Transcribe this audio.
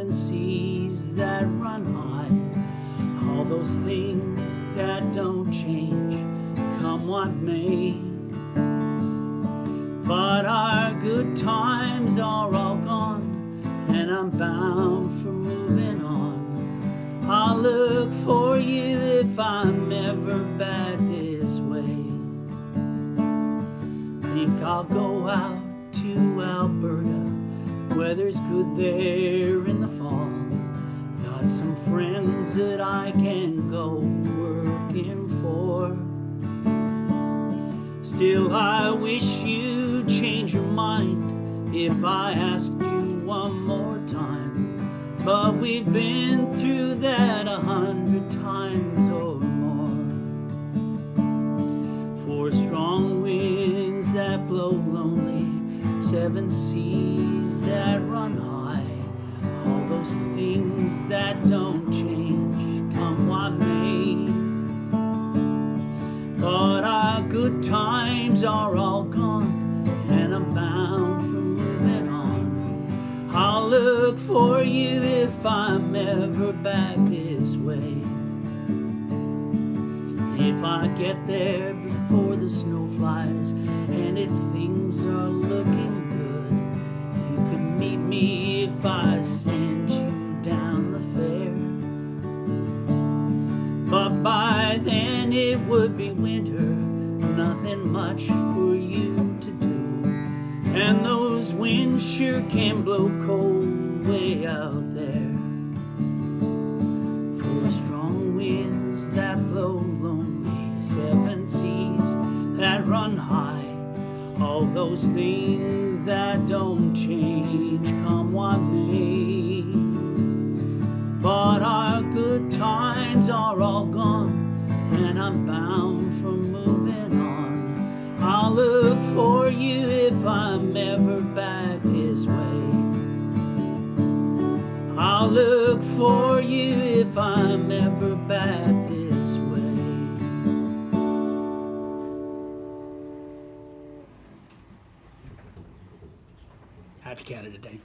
seven seas that run high, all those things that don't change, come what may. But our good times are all gone, and I'm bound for moving on. I'll look for you if I'm ever back this way. Think I'll go out to Alberta, weather's good there in the fall. Got some friends that I can go working for. Still I wish you'd change your mind if I asked you one more time. But we've been through that 100 times or more. Four strong winds that blow lonely, seven seas that run high, all those things that don't change, come what may. But our good times are all gone, and I'm bound for moving on. I'll look for you if I'm ever back this way. If I get there before the snow flies, and if things are looking good, you could meet me if I send you down the fair. But by then it would be winter, nothing much for you to do, and those winds sure can blow cold way out there. Four strong winds that blow lonely, seven seas that run high, all those things that don't change, come what may. But our good times are all gone, and I'm bound for moving on. I'll look for you if I'm ever back this way. I'll look for you if I'm ever back this way. Happy Canada Day.